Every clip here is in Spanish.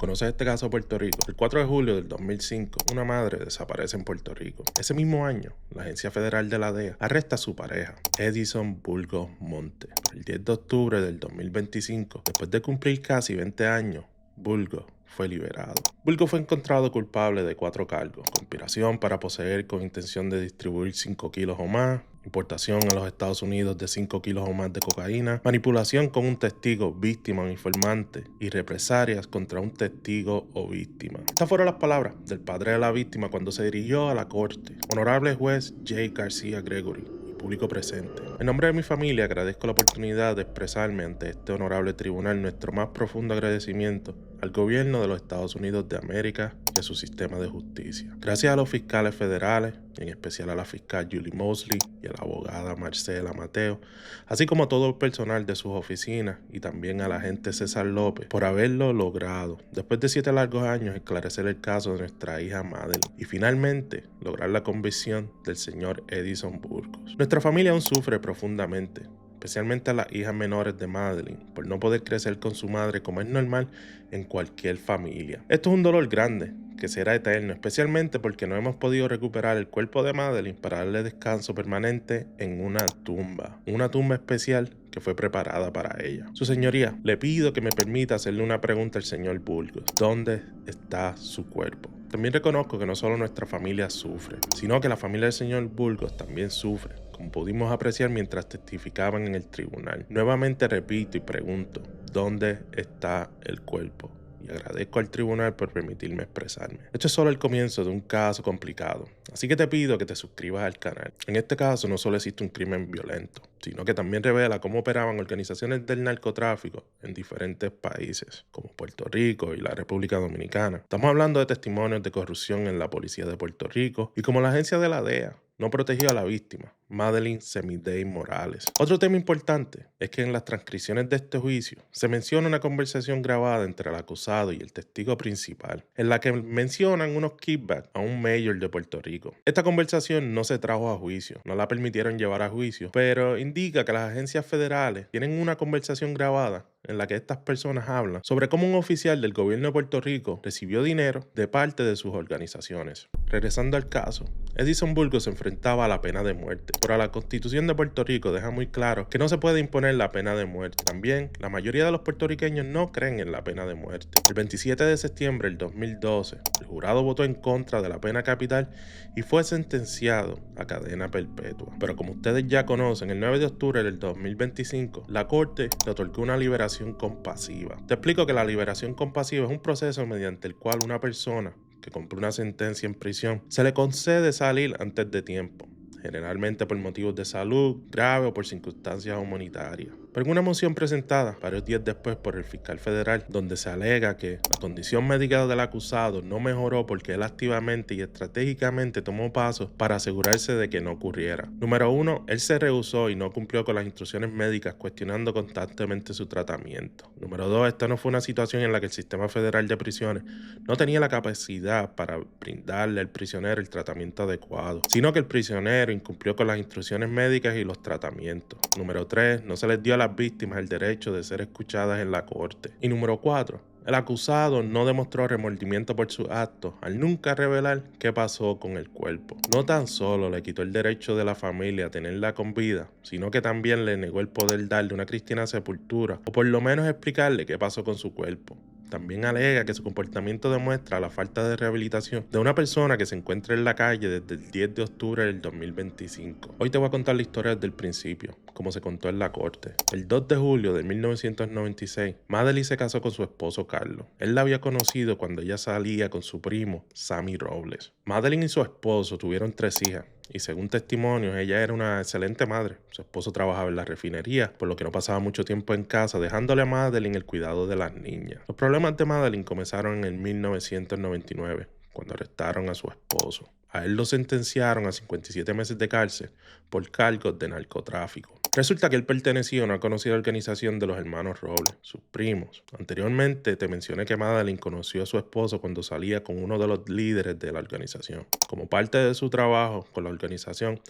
¿Conoces este caso de Puerto Rico? El 4 de julio del 2005, una madre desaparece en Puerto Rico. Ese mismo año, la Agencia Federal de la DEA arresta a su pareja, Edison Burgos Monte. El 10 de octubre del 2025, después de cumplir casi 20 años, Burgos fue liberado. Burgos fue encontrado culpable de 4 cargos: conspiración para poseer con intención de distribuir 5 kilos o más, importación a los Estados Unidos de 5 kilos o más de cocaína, manipulación con un testigo, víctima o informante y represalias contra un testigo o víctima. Estas fueron las palabras del padre de la víctima cuando se dirigió a la corte. Honorable juez J. García Gregory y público presente. En nombre de mi familia agradezco la oportunidad de expresarme ante este honorable tribunal nuestro más profundo agradecimiento al gobierno de los Estados Unidos de América y a su sistema de justicia. Gracias a los fiscales federales, en especial a la fiscal Julie Mosley y a la abogada Marcela Mateo, así como a todo el personal de sus oficinas y también al agente César López, por haberlo logrado, después de 7 largos años, esclarecer el caso de nuestra hija Madeline y finalmente lograr la convicción del señor Edison Burgos. Nuestra familia aún sufre profundamente, especialmente a las hijas menores de Madeline, por no poder crecer con su madre como es normal en cualquier familia. Esto es un dolor grande, que será eterno, especialmente porque no hemos podido recuperar el cuerpo de Madeline para darle descanso permanente en una tumba especial que fue preparada para ella. Su señoría, le pido que me permita hacerle una pregunta al señor Burgos. ¿Dónde está su cuerpo? También reconozco que no solo nuestra familia sufre, sino que la familia del señor Burgos también sufre, como pudimos apreciar mientras testificaban en el tribunal. Nuevamente repito y pregunto, ¿dónde está el cuerpo? Y agradezco al tribunal por permitirme expresarme. Esto es solo el comienzo de un caso complicado, así que te pido que te suscribas al canal. En este caso no solo existe un crimen violento, sino que también revela cómo operaban organizaciones del narcotráfico en diferentes países, como Puerto Rico y la República Dominicana. Estamos hablando de testimonios de corrupción en la policía de Puerto Rico y como la agencia de la DEA no protegió a la víctima, Madeline Semidey Morales. Otro tema importante es que en las transcripciones de este juicio se menciona una conversación grabada entre el acusado y el testigo principal, en la que mencionan unos kickbacks a un mayor de Puerto Rico. Esta conversación no se trajo a juicio, no la permitieron llevar a juicio, pero indica que las agencias federales tienen una conversación grabada en la que estas personas hablan sobre cómo un oficial del gobierno de Puerto Rico recibió dinero de parte de sus organizaciones. Regresando al caso, Edison Burgos se enfrentaba a la pena de muerte, pero la Constitución de Puerto Rico deja muy claro que no se puede imponer la pena de muerte. También, la mayoría de los puertorriqueños no creen en la pena de muerte. El 27 de septiembre del 2012, el jurado votó en contra de la pena capital y fue sentenciado a cadena perpetua. Pero como ustedes ya conocen, el 9 de octubre del 2025, la Corte le otorgó una liberación compasiva. Te explico que la liberación compasiva es un proceso mediante el cual una persona que cumple una sentencia en prisión se le concede salir antes de tiempo, generalmente por motivos de salud grave o por circunstancias humanitarias. Pero en una moción presentada varios días después por el fiscal federal, donde se alega que la condición médica del acusado no mejoró porque él activamente y estratégicamente tomó pasos para asegurarse de que no ocurriera. Número 1, él se rehusó y no cumplió con las instrucciones médicas, cuestionando constantemente su tratamiento. Número 2, esta no fue una situación en la que el sistema federal de prisiones no tenía la capacidad para brindarle al prisionero el tratamiento adecuado, sino que el prisionero incumplió con las instrucciones médicas y los tratamientos. Número 3, no se les dio a las víctimas el derecho de ser escuchadas en la corte. Y número 4, el acusado no demostró remordimiento por sus actos al nunca revelar qué pasó con el cuerpo. No tan solo le quitó el derecho de la familia a tenerla con vida, sino que también le negó el poder darle una cristiana sepultura o por lo menos explicarle qué pasó con su cuerpo. También alega que su comportamiento demuestra la falta de rehabilitación de una persona que se encuentra en la calle desde el 10 de octubre del 2025. Hoy te voy a contar la historia desde el principio, como se contó en la corte. El 2 de julio de 1996, Madeline se casó con su esposo Carlos. Él la había conocido cuando ella salía con su primo, Sammy Robles. Madeline y su esposo tuvieron 3 hijas. Y según testimonios, ella era una excelente madre. Su esposo trabajaba en la refinería, por lo que no pasaba mucho tiempo en casa, dejándole a Madeline el cuidado de las niñas. Los problemas de Madeline comenzaron en 1999, cuando arrestaron a su esposo. A él lo sentenciaron a 57 meses de cárcel por cargos de narcotráfico. Resulta que él pertenecía a una conocida organización de los hermanos Robles, sus primos. Anteriormente te mencioné que Madeline conoció a su esposo cuando salía con uno de los líderes de la organización. Como parte de su trabajo con la organización,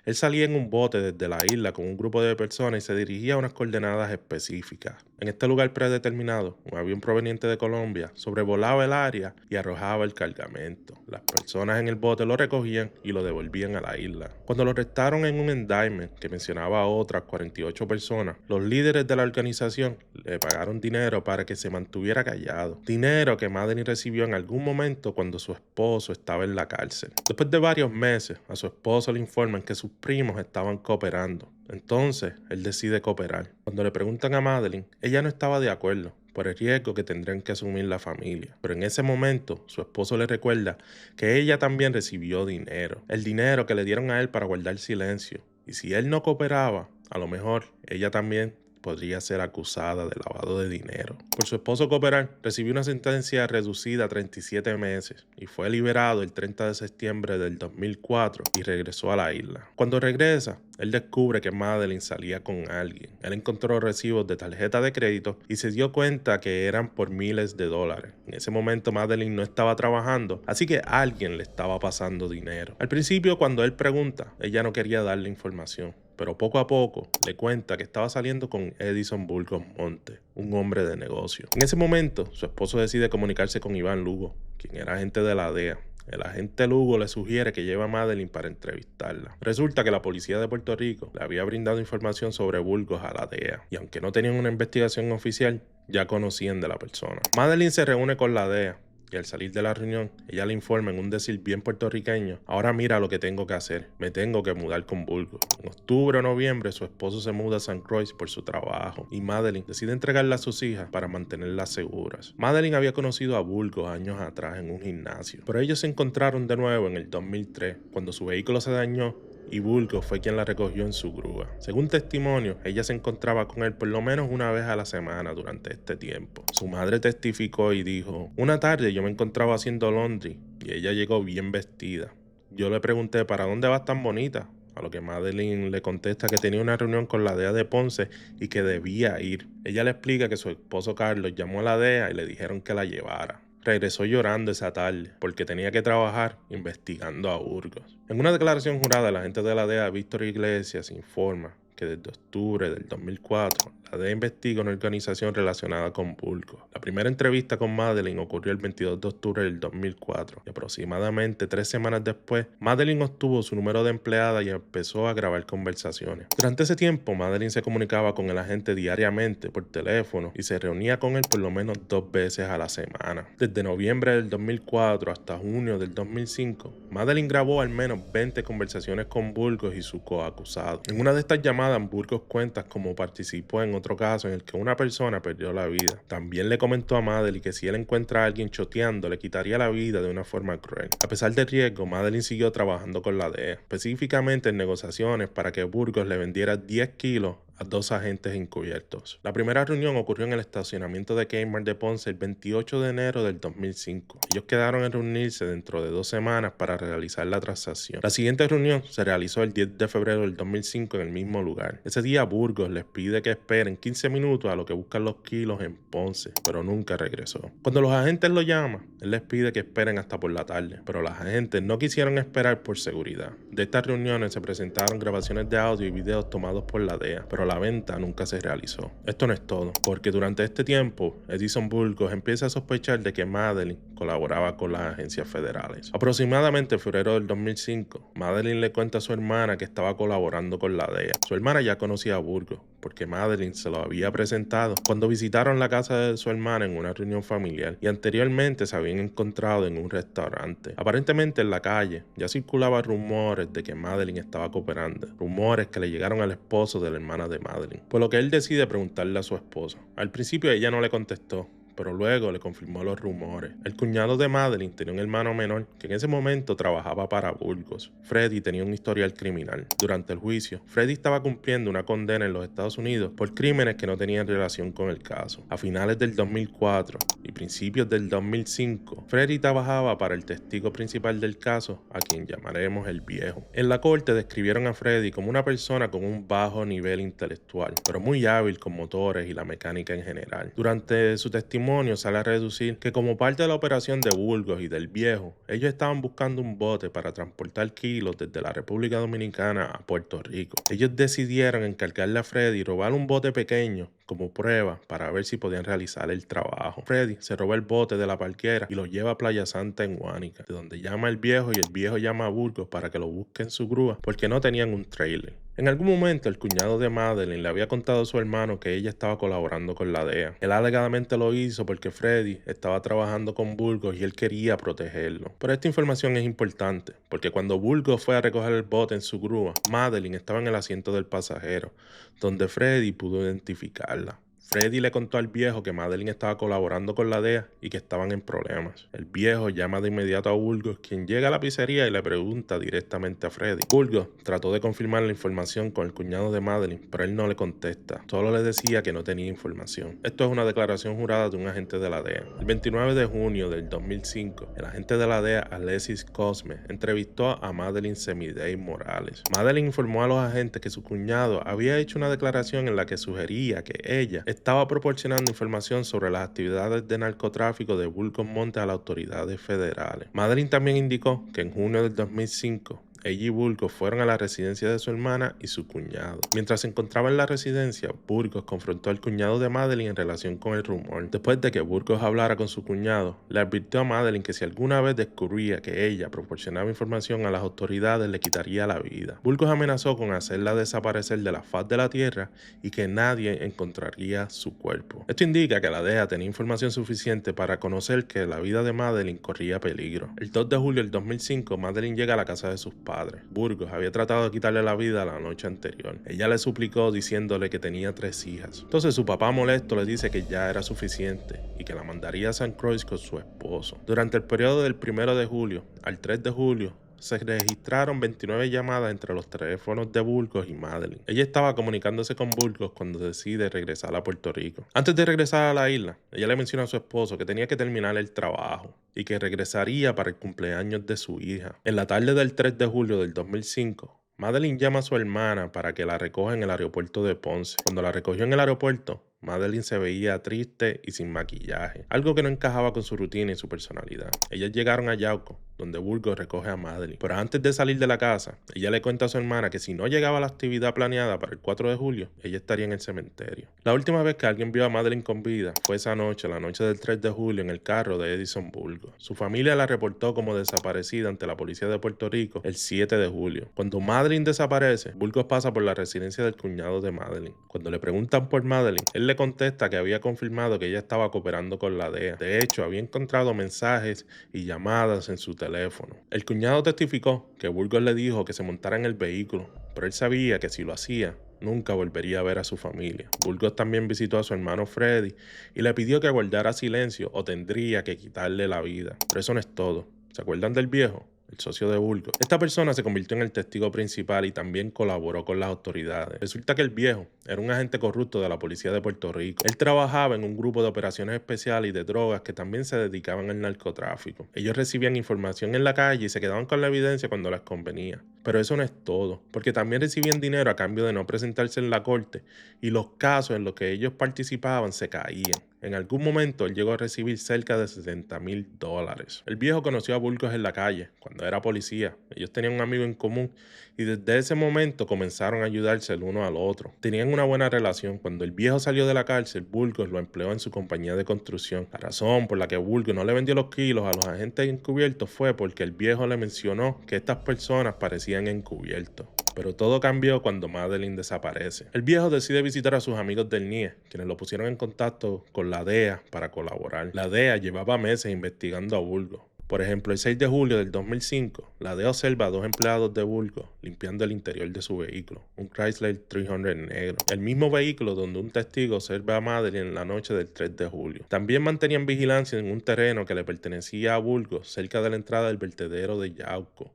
él salía en un bote desde la isla con un grupo de personas y se dirigía a unas coordenadas específicas. En este lugar predeterminado, un avión proveniente de Colombia sobrevolaba el área y arrojaba el cargamento. Las personas en el bote lo recogían y lo devolvían a la isla. Cuando lo arrestaron en un indictment que mencionaba a otras 48 personas, los líderes de la organización le pagaron dinero para que se mantuviera callado. Dinero que Madeleine recibió en algún momento cuando su esposo estaba en la cárcel. Después de varios meses, a su esposo le informan que sus primos estaban cooperando. Entonces, él decide cooperar. Cuando le preguntan a Madeleine, ella no estaba de acuerdo por el riesgo que tendrían que asumir la familia. Pero en ese momento, su esposo le recuerda que ella también recibió dinero. El dinero que le dieron a él para guardar silencio. Y si él no cooperaba, a lo mejor ella también podría ser acusada de lavado de dinero. Por su esposo cooperar, recibió una sentencia reducida a 37 meses y fue liberado el 30 de septiembre del 2004 y regresó a la isla. Cuando regresa, él descubre que Madeleine salía con alguien. Él encontró recibos de tarjeta de crédito y se dio cuenta que eran por miles de dólares. En ese momento Madeleine no estaba trabajando, así que alguien le estaba pasando dinero. Al principio, cuando él pregunta, ella no quería darle información. Pero poco a poco le cuenta que estaba saliendo con Edison Burgos Monte, un hombre de negocio. En ese momento, su esposo decide comunicarse con Iván Lugo, quien era agente de la DEA. El agente Lugo le sugiere que lleve a Madeleine para entrevistarla. Resulta que la policía de Puerto Rico le había brindado información sobre Burgos a la DEA, y aunque no tenían una investigación oficial, ya conocían de la persona. Madeleine se reúne con la DEA. Y al salir de la reunión, ella le informa en un decir bien puertorriqueño: ahora mira lo que tengo que hacer, me tengo que mudar con Burgos. En octubre o noviembre, su esposo se muda a San Croix por su trabajo y Madeleine decide entregarla a sus hijas para mantenerlas seguras. Madeleine había conocido a Burgos años atrás en un gimnasio, pero ellos se encontraron de nuevo en el 2003, cuando su vehículo se dañó y Burgos fue quien la recogió en su grúa. Según testimonio, ella se encontraba con él por lo menos una vez a la semana durante este tiempo. Su madre testificó y dijo: una tarde yo me encontraba haciendo laundry y ella llegó bien vestida. Yo le pregunté: ¿para dónde vas tan bonita? A lo que Madeleine le contesta que tenía una reunión con la DEA de Ponce y que debía ir. Ella le explica que su esposo Carlos llamó a la DEA y le dijeron que la llevara. Regresó llorando esa tarde porque tenía que trabajar investigando a Burgos. En una declaración jurada, el agente de la DEA, Víctor Iglesias, informa que desde octubre del 2004 la DEA investiga una organización relacionada con Burgos. La primera entrevista con Madeleine ocurrió el 22 de octubre del 2004 y aproximadamente 3 semanas después, Madeleine obtuvo su número de empleada y empezó a grabar conversaciones. Durante ese tiempo, Madeleine se comunicaba con el agente diariamente por teléfono y se reunía con él por lo menos 2 veces a la semana. Desde noviembre del 2004 hasta junio del 2005, Madeleine grabó al menos 20 conversaciones con Burgos y su coacusado. En una de estas llamadas, Burgos cuenta cómo participó en otro caso en el que una persona perdió la vida. También le comentó a Madeleine que si él encuentra a alguien choteando, le quitaría la vida de una forma cruel. A pesar del riesgo, Madeleine siguió trabajando con la DEA, específicamente en negociaciones para que Burgos le vendiera 10 kilos a 2 agentes encubiertos. La primera reunión ocurrió en el estacionamiento de Kmart de Ponce el 28 de enero del 2005. Ellos quedaron en reunirse dentro de 2 semanas para realizar la transacción. La siguiente reunión se realizó el 10 de febrero del 2005 en el mismo lugar. Ese día Burgos les pide que esperen 15 minutos a lo que buscan los kilos en Ponce, pero nunca regresó. Cuando los agentes lo llaman, él les pide que esperen hasta por la tarde, pero los agentes no quisieron esperar por seguridad. De estas reuniones se presentaron grabaciones de audio y videos tomados por la DEA, pero la venta nunca se realizó. Esto no es todo, porque durante este tiempo, Edison Burgos empieza a sospechar de que Madeleine colaboraba con las agencias federales. Aproximadamente en febrero del 2005, Madeleine le cuenta a su hermana que estaba colaborando con la DEA. Su hermana ya conocía a Burgos, porque Madeleine se lo había presentado cuando visitaron la casa de su hermana en una reunión familiar y anteriormente se habían encontrado en un restaurante. Aparentemente en la calle ya circulaban rumores de que Madeleine estaba cooperando, rumores que le llegaron al esposo de la hermana de Madeleine, por lo que él decide preguntarle a su esposa. Al principio ella no le contestó, pero luego le confirmó los rumores. El cuñado de Madeleine tenía un hermano menor que en ese momento trabajaba para Burgos. Freddy tenía un historial criminal. Durante el juicio, Freddy estaba cumpliendo una condena en los Estados Unidos por crímenes que no tenían relación con el caso. A finales del 2004 y principios del 2005, Freddy trabajaba para el testigo principal del caso, a quien llamaremos el Viejo. En la corte describieron a Freddy como una persona con un bajo nivel intelectual, pero muy hábil con motores y la mecánica en general. Durante su testimonio sale a reducir que como parte de la operación de Burgos y del Viejo, ellos estaban buscando un bote para transportar kilos desde la República Dominicana a Puerto Rico. Ellos decidieron encargarle a Freddy robar un bote pequeño como prueba para ver si podían realizar el trabajo. Freddy se roba el bote de la parquera y lo lleva a Playa Santa en Guánica, de donde llama el viejo y el viejo llama a Burgos para que lo busque en su grúa porque no tenían un trailer. En algún momento el cuñado de Madeleine le había contado a su hermano que ella estaba colaborando con la DEA. Él alegadamente lo hizo porque Freddy estaba trabajando con Burgos y él quería protegerlo. Pero esta información es importante porque cuando Burgos fue a recoger el bote en su grúa, Madeleine estaba en el asiento del pasajero, donde Freddy pudo identificarla. Freddy le contó al viejo que Madeleine estaba colaborando con la DEA y que estaban en problemas. El viejo llama de inmediato a Burgos, quien llega a la pizzería y le pregunta directamente a Freddy. Burgos trató de confirmar la información con el cuñado de Madeleine, pero él no le contesta. Solo le decía que no tenía información. Esto es una declaración jurada de un agente de la DEA. El 29 de junio del 2005, el agente de la DEA, Alexis Cosme, entrevistó a Madeleine Semidey Morales. Madeleine informó a los agentes que su cuñado había hecho una declaración en la que sugería que ella estaba proporcionando información sobre las actividades de narcotráfico de Burgos Montes a las autoridades federales. Madeleine también indicó que en junio del 2005, ella y Burgos fueron a la residencia de su hermana y su cuñado. Mientras se encontraba en la residencia, Burgos confrontó al cuñado de Madeleine en relación con el rumor. Después de que Burgos hablara con su cuñado, le advirtió a Madeleine que si alguna vez descubría que ella proporcionaba información a las autoridades, le quitaría la vida. Burgos amenazó con hacerla desaparecer de la faz de la tierra y que nadie encontraría su cuerpo. Esto indica que la DEA tenía información suficiente para conocer que la vida de Madeleine corría peligro. El 2 de julio del 2005, Madeleine llega a la casa de sus padres. Burgos había tratado de quitarle la vida la noche anterior. Ella le suplicó diciéndole que tenía 3 hijas. Entonces su papá molesto le dice que ya era suficiente y que la mandaría a San Croix con su esposo. Durante el periodo del 1 de julio al 3 de julio, se registraron 29 llamadas entre los teléfonos de Burgos y Madeleine. Ella estaba comunicándose con Burgos cuando decide regresar a Puerto Rico. Antes de regresar a la isla, ella le menciona a su esposo que tenía que terminar el trabajo y que regresaría para el cumpleaños de su hija. En la tarde del 3 de julio del 2005, Madeleine llama a su hermana para que la recoja en el aeropuerto de Ponce. Cuando la recogió en el aeropuerto, Madeleine se veía triste y sin maquillaje, algo que no encajaba con su rutina y su personalidad. Ellas llegaron a Yauco, donde Burgos recoge a Madeleine. Pero antes de salir de la casa, ella le cuenta a su hermana que si no llegaba a la actividad planeada para el 4 de julio, ella estaría en el cementerio. La última vez que alguien vio a Madeleine con vida fue esa noche, la noche del 3 de julio, en el carro de Edison Burgos. Su familia la reportó como desaparecida ante la policía de Puerto Rico el 7 de julio. Cuando Madeleine desaparece, Burgos pasa por la residencia del cuñado de Madeleine. Cuando le preguntan por Madeleine, él le contesta que había confirmado que ella estaba cooperando con la DEA. De hecho, había encontrado mensajes y llamadas en su teléfono. El cuñado testificó que Burgos le dijo que se montara en el vehículo, pero él sabía que si lo hacía, nunca volvería a ver a su familia. Burgos también visitó a su hermano Freddy y le pidió que guardara silencio o tendría que quitarle la vida. Pero eso no es todo. ¿Se acuerdan del viejo? El socio de Burgos. Esta persona se convirtió en el testigo principal y también colaboró con las autoridades. Resulta que el viejo era un agente corrupto de la policía de Puerto Rico. Él trabajaba en un grupo de operaciones especiales y de drogas que también se dedicaban al narcotráfico. Ellos recibían información en la calle y se quedaban con la evidencia cuando les convenía. Pero eso no es todo, porque también recibían dinero a cambio de no presentarse en la corte y los casos en los que ellos participaban se caían. En algún momento él llegó a recibir cerca de $60,000. El viejo conoció a Burgos en la calle, cuando era policía. Ellos tenían un amigo en común y desde ese momento comenzaron a ayudarse el uno al otro. Tenían una buena relación. Cuando el viejo salió de la cárcel, Burgos lo empleó en su compañía de construcción. La razón por la que Burgos no le vendió los kilos a los agentes encubiertos fue porque el viejo le mencionó que estas personas parecían encubiertos. Pero todo cambió cuando Madeleine desaparece. El viejo decide visitar a sus amigos del NIE, quienes lo pusieron en contacto con la DEA para colaborar. La DEA llevaba meses investigando a Burgos. Por ejemplo, el 6 de julio del 2005, la DEA observa a 2 empleados de Burgos limpiando el interior de su vehículo, un Chrysler 300 negro, el mismo vehículo donde un testigo observa a Madeleine en la noche del 3 de julio. También mantenían vigilancia en un terreno que le pertenecía a Burgos, cerca de la entrada del vertedero de Yauco,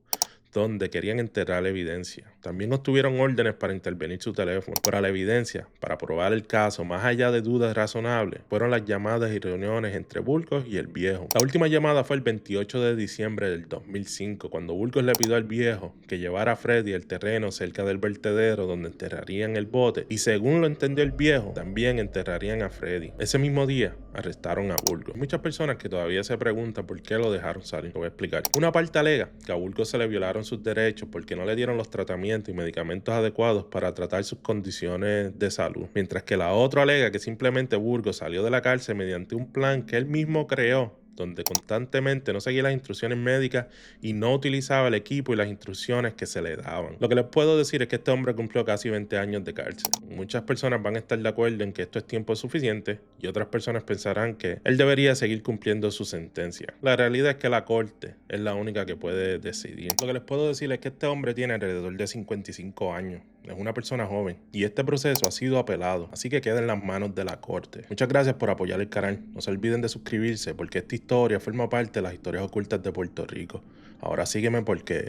donde querían enterrar la evidencia. También obtuvieron órdenes para intervenir su teléfono, pero la evidencia, para probar el caso, más allá de dudas razonables, fueron las llamadas y reuniones entre Burgos y el viejo. La última llamada fue el 28 de diciembre del 2005, cuando Burgos le pidió al viejo que llevara a Freddy al terreno cerca del vertedero donde enterrarían el bote, y según lo entendió el viejo, también enterrarían a Freddy. Ese mismo día, arrestaron a Burgos. Hay muchas personas que todavía se preguntan por qué lo dejaron salir. Lo voy a explicar. Una parte alega que a Burgos se le violaron sus derechos porque no le dieron los tratamientos tratamiento y medicamentos adecuados para tratar sus condiciones de salud, mientras que la otra alega que simplemente Burgos salió de la cárcel mediante un plan que él mismo creó, donde constantemente no seguía las instrucciones médicas y no utilizaba el equipo y las instrucciones que se le daban. Lo que les puedo decir es que este hombre cumplió casi 20 años de cárcel. Muchas personas van a estar de acuerdo en que esto es tiempo suficiente y otras personas pensarán que él debería seguir cumpliendo su sentencia. La realidad es que la corte es la única que puede decidir. Lo que les puedo decir es que este hombre tiene alrededor de 55 años. Es una persona joven y este proceso ha sido apelado, así que queda en las manos de la corte. Muchas gracias por apoyar el canal. No se olviden de suscribirse porque esta historia forma parte de las historias ocultas de Puerto Rico. Ahora sígueme porque